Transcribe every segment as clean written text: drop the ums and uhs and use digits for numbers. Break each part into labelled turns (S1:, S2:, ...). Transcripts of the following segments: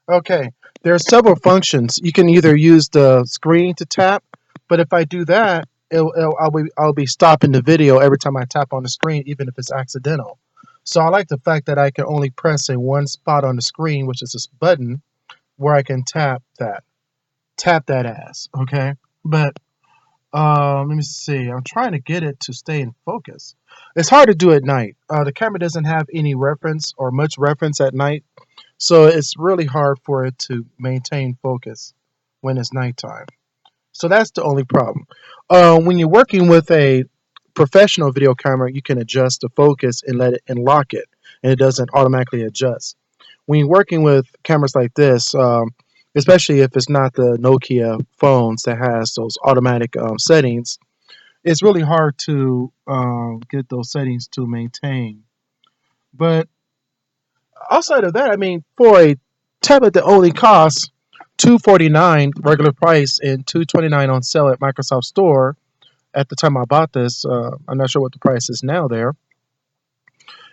S1: Okay, there are several functions. You can either use the screen to tap, but if I do that, I'll be stopping the video every time I tap on the screen, even if it's accidental. So I like the fact that I can only press in one spot on the screen, which is this button, where I can tap that ass. Okay, but let me see. I'm trying to get it to stay in focus. It's hard to do at night. The camera doesn't have any reference or much reference at night, so it's really hard for it to maintain focus when it's nighttime. So that's the only problem. When you're working with a professional video camera, you can adjust the focus and let it and lock it, and it doesn't automatically adjust. When you're working with cameras like this, especially if it's not the Nokia phones that has those automatic settings, it's really hard to get those settings to maintain. But outside of that, I mean, for a tablet that only costs $249 regular price and $229 on sale at Microsoft Store at the time I bought this, I'm not sure what the price is now there.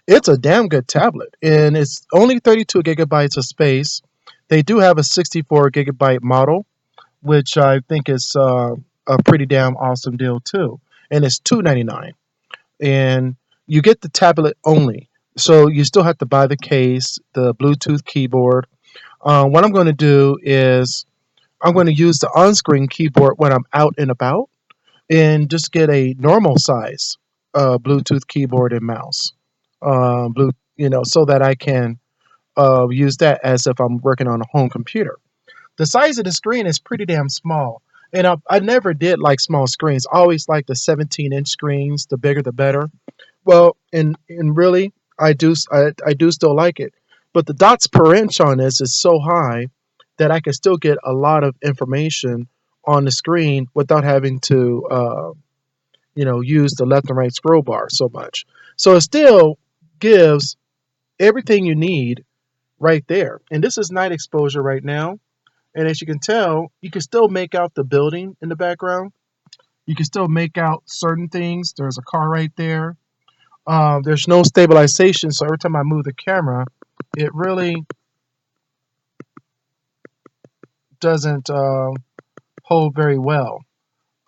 S1: It's a damn good tablet, and it's only 32 gigabytes of space. They do have a 64 gigabyte model, which I think is a pretty damn awesome deal too. And it's $299, and you get the tablet only. So you still have to buy the case, the Bluetooth keyboard. What I'm going to do is I'm going to use the on-screen keyboard when I'm out and about, and just get a normal size Bluetooth keyboard and mouse. So that I can use that as if I'm working on a home computer. The size of the screen is pretty damn small. And I never did like small screens. I always like the 17-inch screens. The bigger, the better. Well, and really, I do still like it. But the dots per inch on this is so high that I can still get a lot of information on the screen without having to, use the left and right scroll bar so much. So it still gives everything you need right there. And this is night exposure right now. And as you can tell, you can still make out the building in the background. You can still make out certain things. There's a car right there. There's no stabilization, so every time I move the camera, it really doesn't hold very well.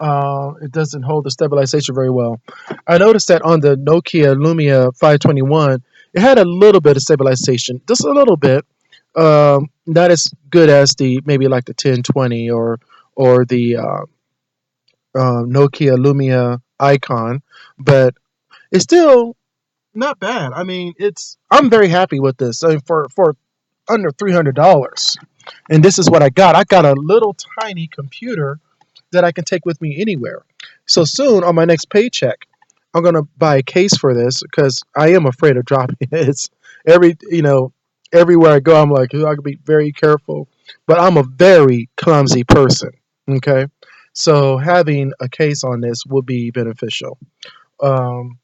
S1: It doesn't hold the stabilization very well. I noticed that on the Nokia Lumia 521, it had a little bit of stabilization, just a little bit. Not as good as the maybe like the 1020 or the Nokia Lumia Icon, but it's still not bad. I mean, I'm very happy with this. I mean, for under $300, and this is what I got. I got a little tiny computer that I can take with me anywhere. So soon on my next paycheck, I'm gonna buy a case for this because I am afraid of dropping it. It's everywhere I go, I'm like, I gotta be very careful. But I'm a very clumsy person. Okay, so having a case on this would be beneficial. Um,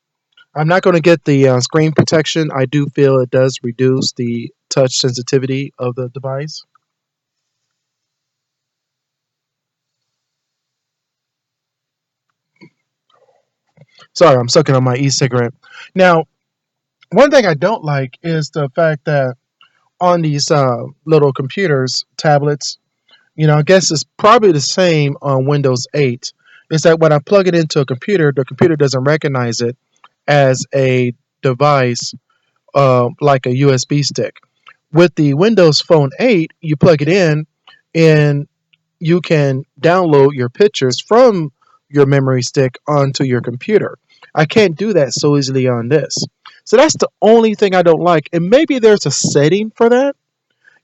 S1: I'm not going to get the screen protection. I do feel it does reduce the touch sensitivity of the device. Sorry, I'm sucking on my e-cigarette. Now, one thing I don't like is the fact that on these little computers, tablets, I guess it's probably the same on Windows 8. Is that when I plug it into a computer, the computer doesn't recognize it as a device like a USB stick. With the Windows Phone 8, you plug it in and you can download your pictures from your memory stick onto your computer. I can't do that so easily on this. So that's the only thing I don't like. And maybe there's a setting for that.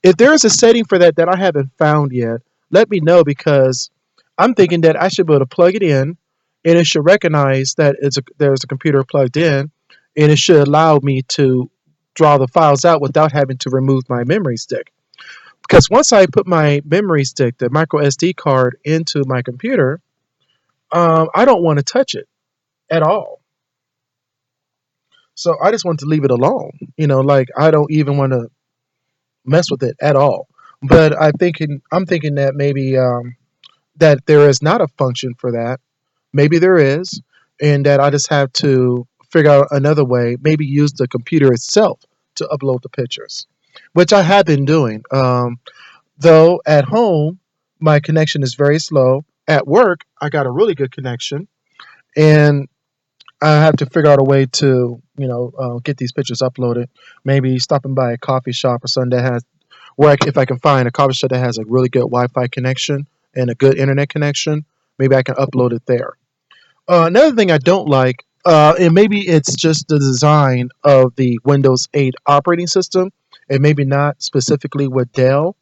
S1: If there is a setting for that I haven't found yet, let me know because I'm thinking that I should be able to plug it in and it should recognize that there's a computer plugged in and it should allow me to draw the files out without having to remove my memory stick. Because once I put my memory stick, the micro SD card, into my computer, I don't want to touch it at all. So I just want to leave it alone. Like I don't even want to mess with it at all. But I'm thinking that maybe that there is not a function for that. Maybe there is, and that I just have to figure out another way. Maybe use the computer itself to upload the pictures, which I have been doing. Though at home, my connection is very slow. At work, I got a really good connection, and I have to figure out a way to, get these pictures uploaded. Maybe stopping by a coffee shop or something that has, if I can find a coffee shop that has a really good Wi-Fi connection and a good internet connection, maybe I can upload it there. Another thing I don't like, and maybe it's just the design of the Windows 8 operating system, and maybe not specifically with Dell,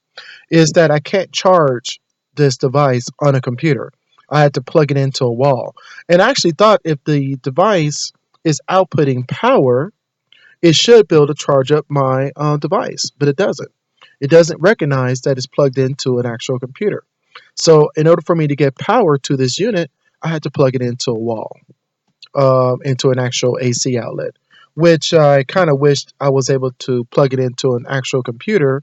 S1: is that I can't charge this device on a computer. I had to plug it into a wall. And I actually thought if the device is outputting power, it should be able to charge up my device, but it doesn't. It doesn't recognize that it's plugged into an actual computer. So, in order for me to get power to this unit, I had to plug it into a wall, into an actual AC outlet, which I kind of wished I was able to plug it into an actual computer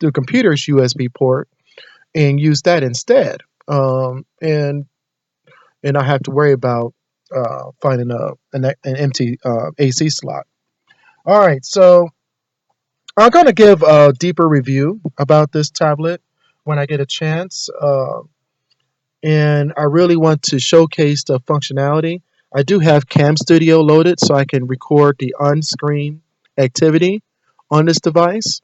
S1: through computer's USB port and use that instead. And I have to worry about finding an empty AC slot. All right, so I'm going to give a deeper review about this tablet when I get a chance. And I really want to showcase the functionality. I do have Cam Studio loaded so I can record the on-screen activity on this device.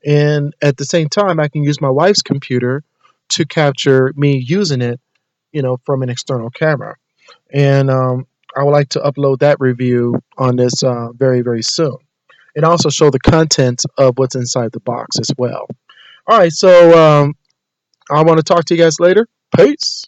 S1: And at the same time, I can use my wife's computer to capture me using it, from an external camera. And I would like to upload that review on this very, very soon. And also show the contents of what's inside the box as well. All right, so I want to talk to you guys later. Peace.